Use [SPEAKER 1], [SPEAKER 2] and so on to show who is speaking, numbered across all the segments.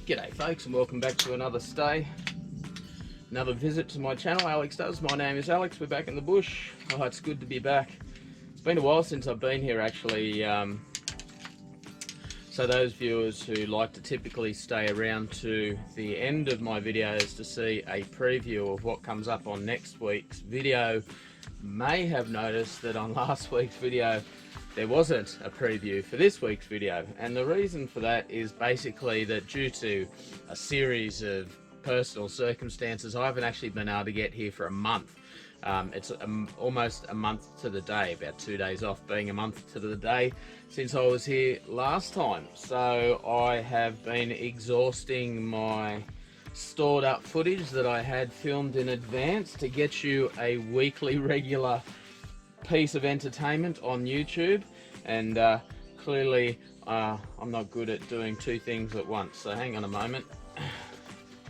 [SPEAKER 1] G'day folks, and welcome back to another stay, another visit to my channel. Alex Does. My name is Alex. We're back in the bush. Oh, it's good to be back. It's been a while since I've been here actually, so those viewers who like to typically stay around to the end of my videos to see a preview of what comes up on next week's video may have noticed that on last week's video there wasn't a preview for this week's video, and the reason for that is basically that due to a series of personal circumstances, I haven't actually been able to get here for a month. It's almost a month to the day, about 2 days off being a month to the day since I was here last time. So I have been exhausting my stored up footage that I had filmed in advance to get you a weekly regular piece of entertainment on YouTube, and clearly I'm not good at doing two things at once, so hang on a moment.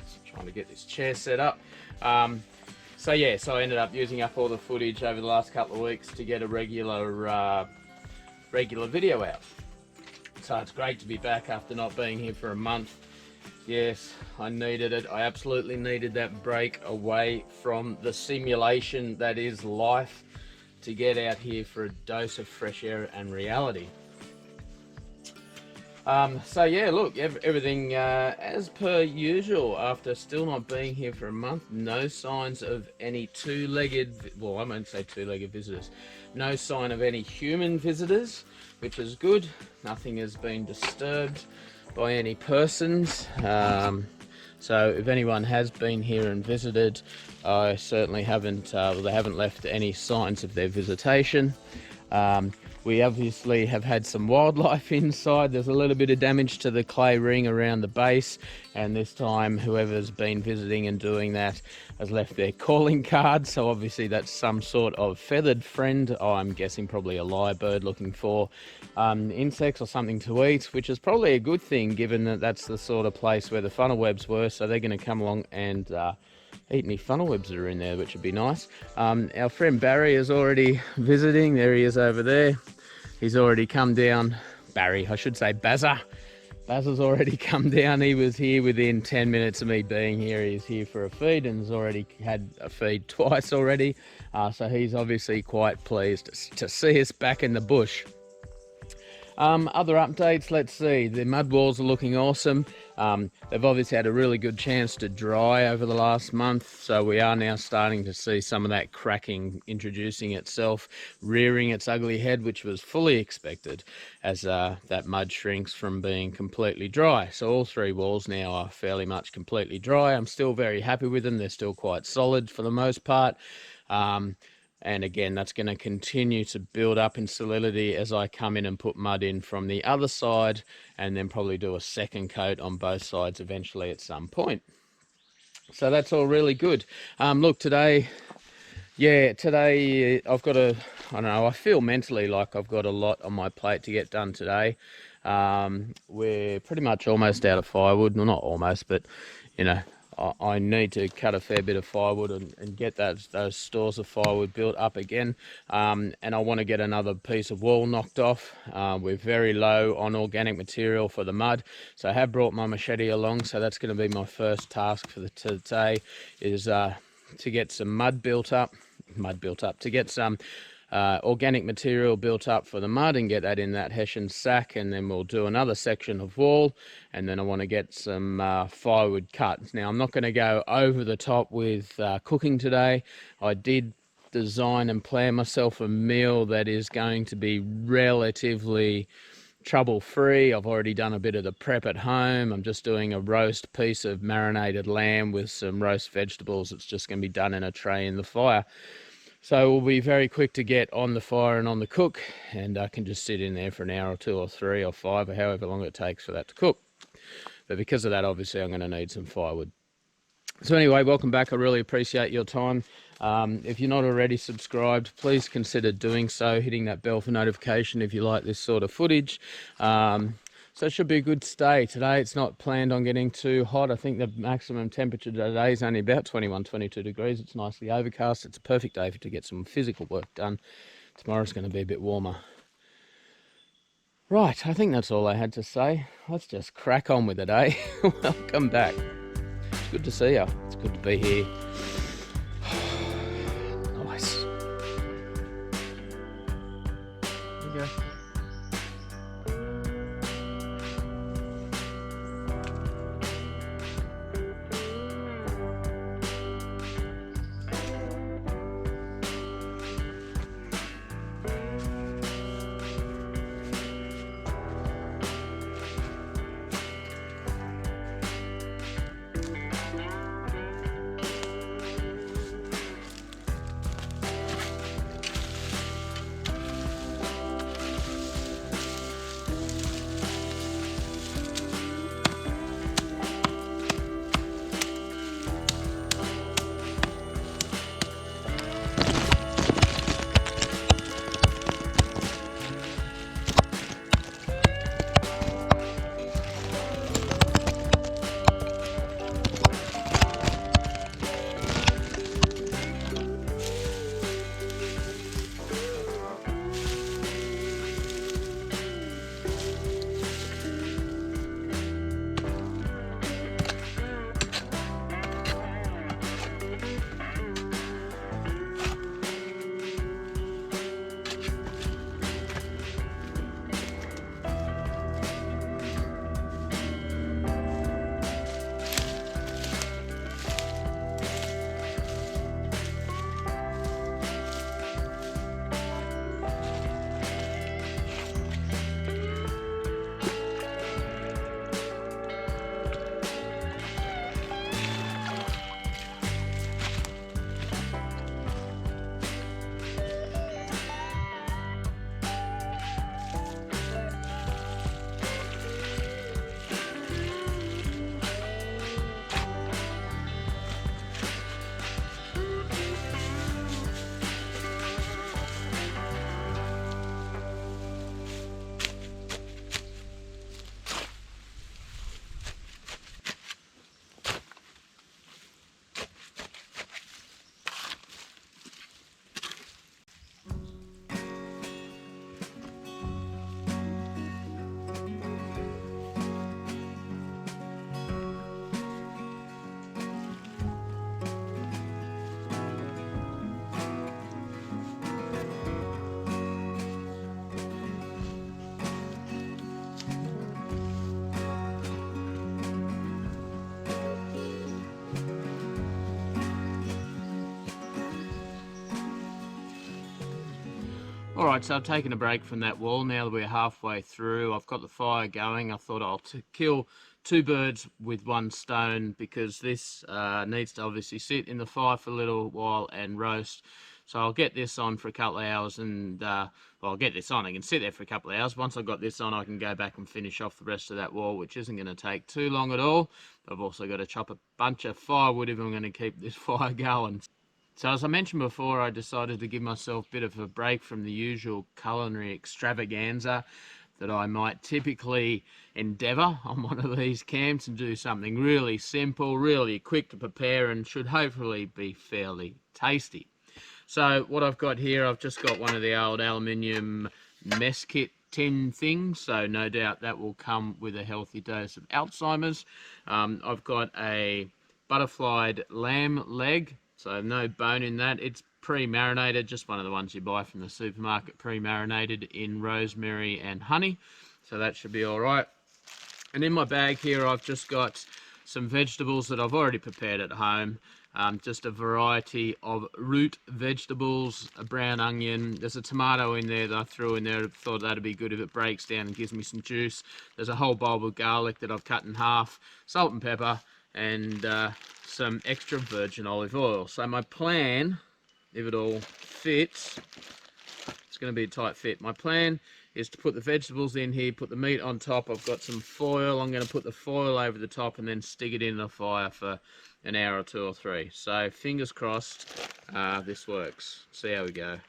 [SPEAKER 1] Just trying to get this chair set up. So I ended up using up all the footage over the last couple of weeks to get a regular video out. So it's great to be back after not being here for a month. Yes, I needed it. I absolutely needed that break away from the simulation that is life, to get out here for a dose of fresh air and reality. So yeah, look, everything as per usual after still not being here for a month. No signs of any two-legged, well, I won't say two-legged visitors. No sign of any human visitors, which is good. Nothing has been disturbed by any persons. So if anyone has been here and visited, I certainly haven't, they haven't left any signs of their visitation. We obviously have had some wildlife inside. There's a little bit of damage to the clay ring around the base, and this time whoever's been visiting and doing that has left their calling card, so obviously that's some sort of feathered friend. I'm guessing probably a lyrebird looking for insects or something to eat, which is probably a good thing given that that's the sort of place where the funnel webs were, so they're going to come along and eat any funnel webs that are in there, which would be nice. Our friend Barry is already visiting. There he is over there. He's already come down. Barry, I should say Bazza. Bazza's already come down. He was here within 10 minutes of me being here. He's here for a feed and has already had a feed twice already. So he's obviously quite pleased to see us back in the bush. Other updates, let's see. The mud walls are looking awesome. They've obviously had a really good chance to dry over the last month, so we are now starting to see some of that cracking introducing itself, rearing its ugly head, which was fully expected as that mud shrinks from being completely dry. So all three walls now are fairly much completely dry. I'm still very happy with them. They're still quite solid for the most part. And again, that's going to continue to build up in solidity as I come in and put mud in from the other side, and then probably do a second coat on both sides eventually at some point. So that's all really good. Look, today I've got I don't know, I feel mentally like I've got a lot on my plate to get done today. We're pretty much almost out of firewood. Well, not almost, but you know, I need to cut a fair bit of firewood and get those stores of firewood built up again. And I want to get another piece of wall knocked off. We're very low on organic material for the mud, so I have brought my machete along. So that's going to be my first task for today, is to get some mud built up, to get some organic material built up for the mud and get that in that hessian sack, and then we'll do another section of wall, and then I want to get some firewood cut. Now I'm not going to go over the top with cooking today. I did design and plan myself a meal that is going to be relatively trouble-free. I've already done a bit of the prep at home. I'm just doing a roast piece of marinated lamb with some roast vegetables. It's just going to be done in a tray in the fire. So we'll be very quick to get on the fire and on the cook, and I can just sit in there for an hour or two or three or five or however long it takes for that to cook. But because of that, obviously I'm going to need some firewood. So anyway, welcome back. I really appreciate your time. If you're not already subscribed, please consider doing so, hitting that bell for notification if you like this sort of footage. So it should be a good stay today. It's not planned on getting too hot. I think the maximum temperature today is only about 21, 22 degrees. It's nicely overcast. It's a perfect day to get some physical work done. Tomorrow's going to be a bit warmer. Right, I think that's all I had to say. Let's just crack on with it, eh? Welcome back. It's good to see you. It's good to be here. Nice. There you go. All right, so I've taken a break from that wall. Now that we're halfway through, I've got the fire going. I thought I'll kill two birds with one stone, because this needs to obviously sit in the fire for a little while and roast. So I'll get this on for a couple of hours, and well, I'll get this on. I can sit there for a couple of hours. Once I've got this on, I can go back and finish off the rest of that wall, which isn't going to take too long at all. I've also got to chop a bunch of firewood if I'm going to keep this fire going. So as I mentioned before, I decided to give myself a bit of a break from the usual culinary extravaganza that I might typically endeavour on one of these camps, and do something really simple, really quick to prepare, and should hopefully be fairly tasty. So what I've got here, I've just got one of the old aluminium mess kit tin things, so no doubt that will come with a healthy dose of Alzheimer's. I've got a butterflied lamb leg, so no bone in that. It's pre-marinated, just one of the ones you buy from the supermarket, pre-marinated in rosemary and honey, so that should be all right. And in my bag here, I've just got some vegetables that I've already prepared at home. Just a variety of root vegetables, a brown onion. There's a tomato in there that I threw in there. I thought that'd be good if it breaks down and gives me some juice. There's a whole bulb of garlic that I've cut in half, salt and pepper, and some extra virgin olive oil. So my plan, if it all fits, it's going to be a tight fit. My plan is to put the vegetables in here, put the meat on top. I've got some foil. I'm going to put the foil over the top and then stick it in the fire for an hour or two or three. So fingers crossed this works. See how we go.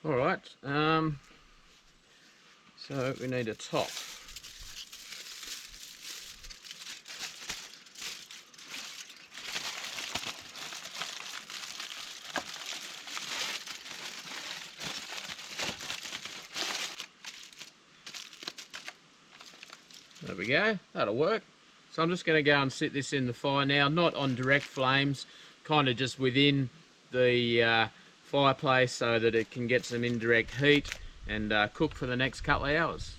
[SPEAKER 1] All right. So we need a top. There we go, that'll work. So I'm just going to go and sit this in the fire now, not on direct flames, kind of just within the fireplace so that it can get some indirect heat and cook for the next couple of hours.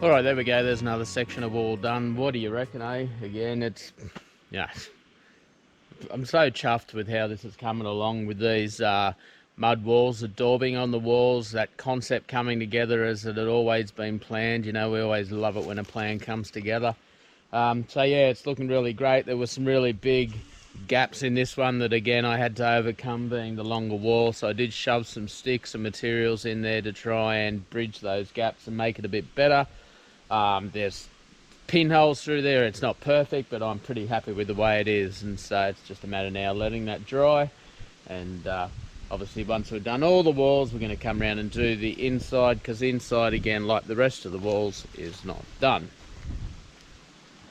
[SPEAKER 1] All right, there we go. There's another section of wall done. What do you reckon, eh? Again, it's, yeah, I'm so chuffed with how this is coming along with these mud walls, the daubing on the walls, that concept coming together as it had always been planned. You know, we always love it when a plan comes together. So yeah, it's looking really great. There were some really big gaps in this one that again I had to overcome, being the longer wall. So I did shove some sticks and materials in there to try and bridge those gaps and make it a bit better. There's pinholes through there. It's not perfect, but I'm pretty happy with the way it is, and so it's just a matter now letting that dry. And obviously once we've done all the walls, we're going to come around and do the inside, because the inside, again, like the rest of the walls, is not done.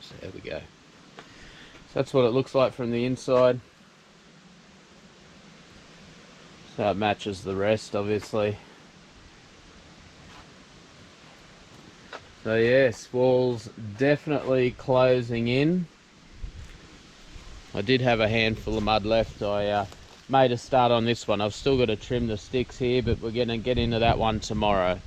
[SPEAKER 1] So there we go. So that's what it looks like from the inside. So it matches the rest, obviously. So yes, walls definitely closing in. I did have a handful of mud left. I made a start on this one. I've still got to trim the sticks here, but we're going to get into that one tomorrow.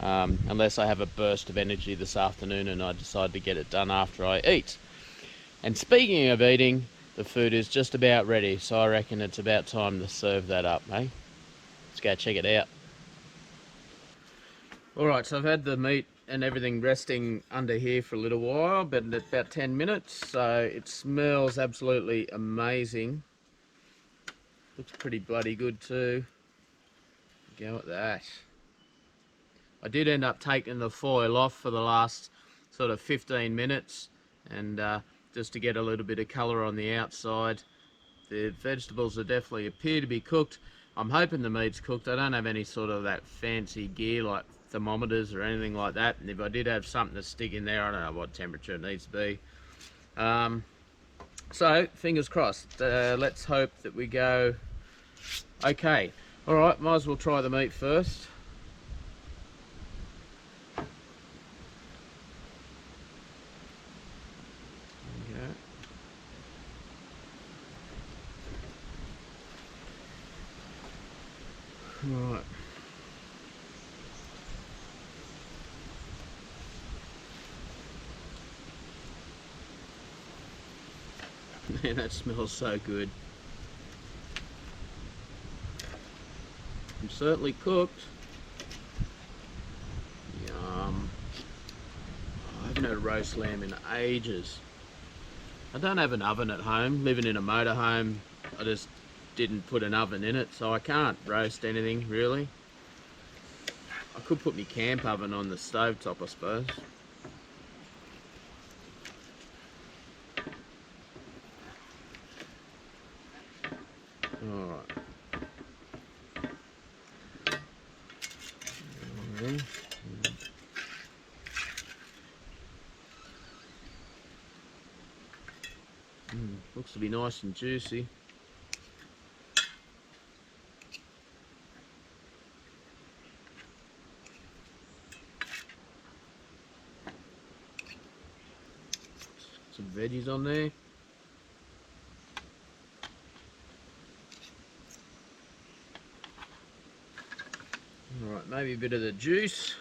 [SPEAKER 1] Unless I have a burst of energy this afternoon and I decide to get it done after I eat. And speaking of eating, the food is just about ready, so I reckon it's about time to serve that up, eh? Let's go check it out. Alright, so I've had the meat and everything resting under here for a little while, but about 10 minutes, so it smells absolutely amazing. Looks pretty bloody good too. Go at that. I did end up taking the foil off for the last sort of 15 minutes, and just to get a little bit of colour on the outside. The vegetables are definitely appear to be cooked. I'm hoping the meat's cooked. I don't have any sort of that fancy gear like thermometers or anything like that, and if I did have something to stick in there, I don't know what temperature it needs to be. So fingers crossed. Let's hope that we go okay. All right, might as well try the meat first. Right. Man, that smells so good. I'm certainly cooked. Yum. I haven't had a roast lamb in ages. I don't have an oven at home. Living in a motorhome, I just didn't put an oven in it, so I can't roast anything really. I could put my camp oven on the stovetop, I suppose. Alright. Looks to be nice and juicy. some veggies on there. Alright, maybe a bit of the juice.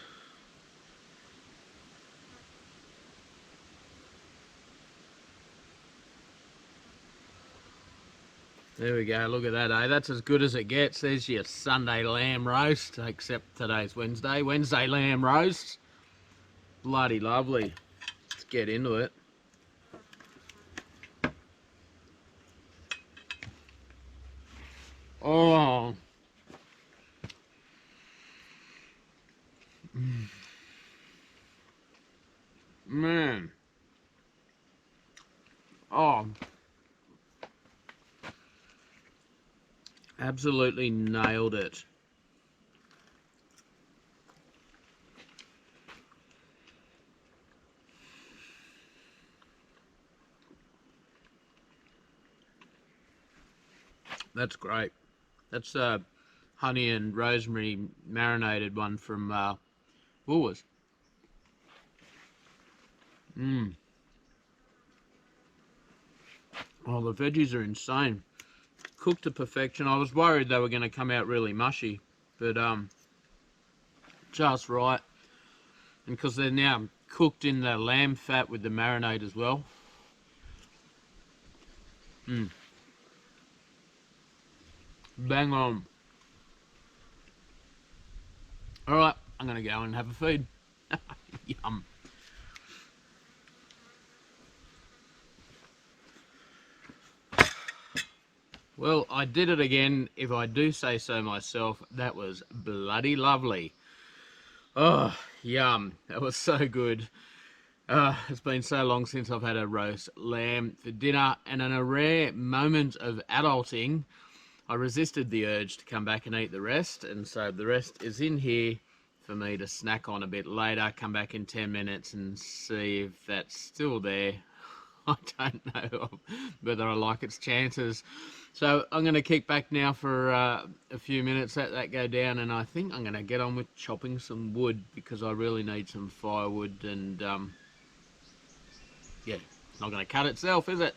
[SPEAKER 1] There we go, look at that, eh? That's as good as it gets. There's your Sunday lamb roast, except today's Wednesday. Wednesday lamb roast. Bloody lovely. Let's get into it. Oh. Man. Oh. Absolutely nailed it. That's great. That's honey and rosemary marinated one from Woolworths. Oh, the veggies are insane. Cooked to perfection. I was worried they were going to come out really mushy, but just right. And because they're now cooked in the lamb fat with the marinade as well. Bang on. Alright, I'm going to go and have a feed. Yum. Well, I did it again, if I do say so myself. That was bloody lovely. Oh, yum. That was so good. It's been so long since I've had a roast lamb for dinner, and in a rare moment of adulting, I resisted the urge to come back and eat the rest, and so the rest is in here for me to snack on a bit later, come back in 10 minutes and see if that's still there. I don't know whether I like its chances. So I'm going to kick back now for a few minutes, let that go down, and I think I'm going to get on with chopping some wood because I really need some firewood, and yeah, it's not going to cut itself, is it?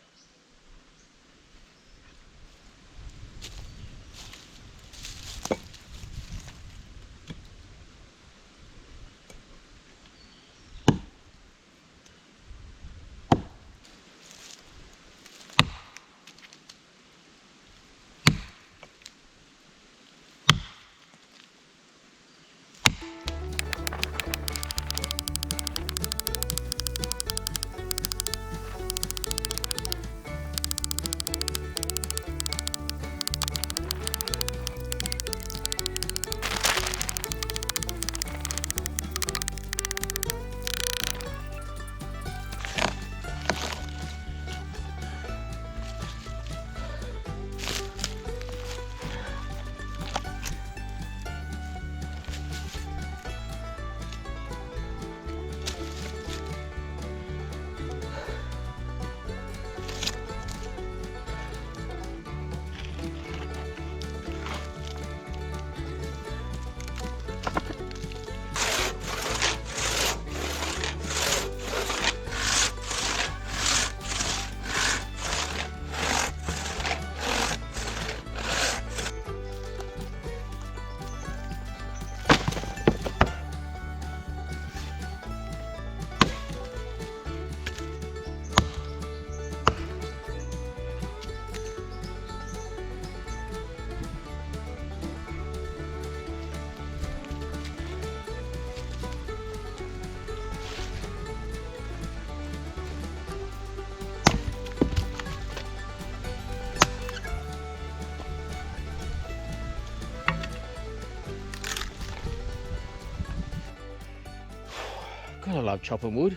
[SPEAKER 1] God, I love chopping wood.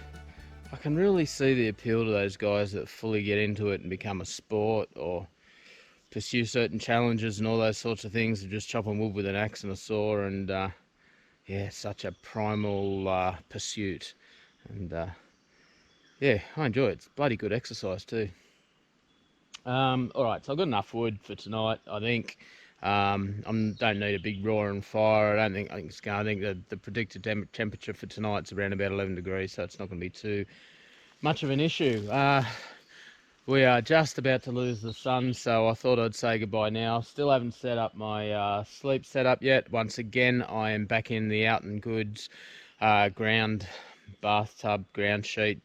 [SPEAKER 1] I can really see the appeal to those guys that fully get into it and become a sport or pursue certain challenges and all those sorts of things of just chopping wood with an axe and a saw, and yeah, such a primal pursuit. And yeah, I enjoy it. It's bloody good exercise too. Alright, so I've got enough wood for tonight, I think. I don't need a big roaring fire. I think it's going. I think the predicted temperature for tonight's around about 11 degrees, so it's not going to be too much of an issue. We are just about to lose the sun, so I thought I'd say goodbye now. Still haven't set up my sleep setup yet. Once again, I am back in the Out and Goods ground bathtub, ground sheet,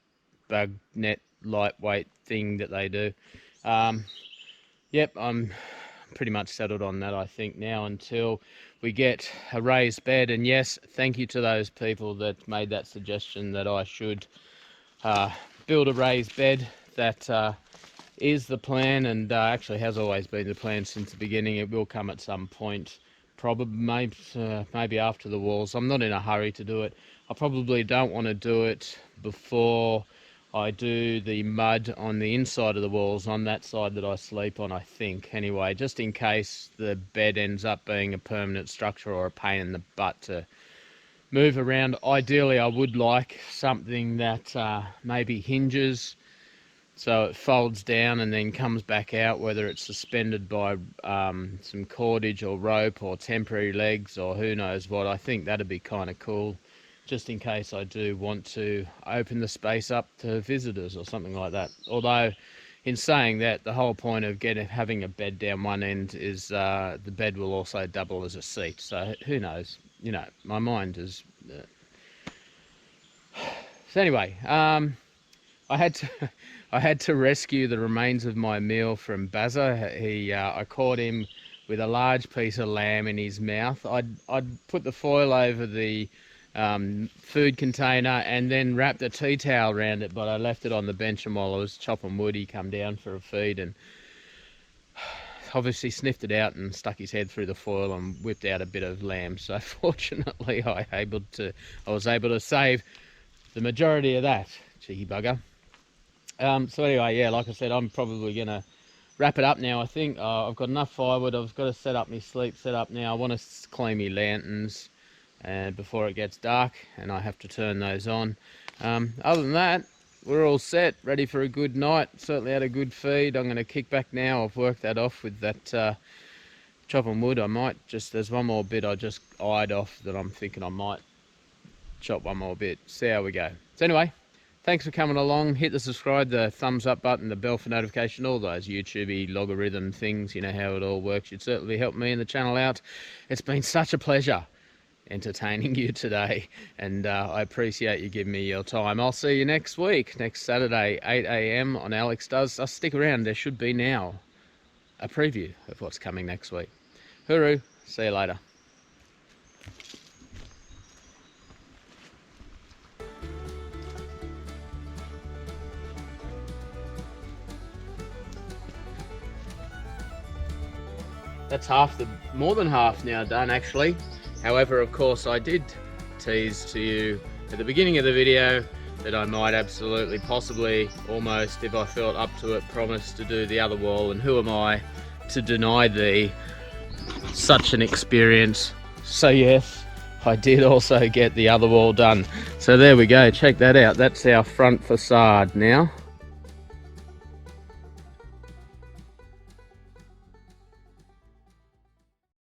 [SPEAKER 1] bug net, lightweight thing that they do. Yep, I'm pretty much settled on that, I think, now until we get a raised bed. And yes, thank you to those people that made that suggestion that I should build a raised bed. That is the plan, and actually has always been the plan since the beginning. It will come at some point, probably maybe after the walls. I'm not in a hurry to do it. I probably don't want to do it before I do the mud on the inside of the walls, on that side that I sleep on, I think. Anyway, just in case the bed ends up being a permanent structure or a pain in the butt to move around. Ideally, I would like something that maybe hinges so it folds down and then comes back out, whether it's suspended by some cordage or rope or temporary legs or who knows what. I think that'd be kind of cool, just in case I do want to open the space up to visitors or something like that. Although, in saying that, the whole point of having a bed down one end is the bed will also double as a seat. So who knows? You know, my mind is... So anyway, I had to rescue the remains of my meal from Bazza. I caught him with a large piece of lamb in his mouth. I'd put the foil over the food container and then wrapped a tea towel around it, but I left it on the bench, and while I was chopping wood, he come down for a feed and obviously sniffed it out and stuck his head through the foil and whipped out a bit of lamb. So fortunately I was able to save the majority of that, cheeky bugger. So anyway, yeah, like I said, I'm probably going to wrap it up now, I think. I've got enough firewood. I've got to set up my sleep setup now. I want to clean my lanterns before it gets dark, and I have to turn those on. Other than that, we're all set, ready for a good night. Certainly had a good feed. I'm going to kick back now. I've worked that off with that chopping wood. There's one more bit I just eyed off that I'm thinking I might chop one more bit. See how we go. So anyway, thanks for coming along. Hit the subscribe, the thumbs up button, the bell for notification, all those YouTube-y logarithm things. You know how it all works. You'd certainly help me and the channel out. It's been such a pleasure entertaining you today, and I appreciate you giving me your time. I'll see you next week, next Saturday, 8 AM on Alex Does. Stick around. There should be now a preview of what's coming next week. Hooroo. See you later. That's more than half now done, actually. However, of course, I did tease to you at the beginning of the video that I might absolutely, possibly, almost, if I felt up to it, promise to do the other wall. And who am I to deny thee such an experience? So yes, I did also get the other wall done. So there we go, check that out. That's our front facade now.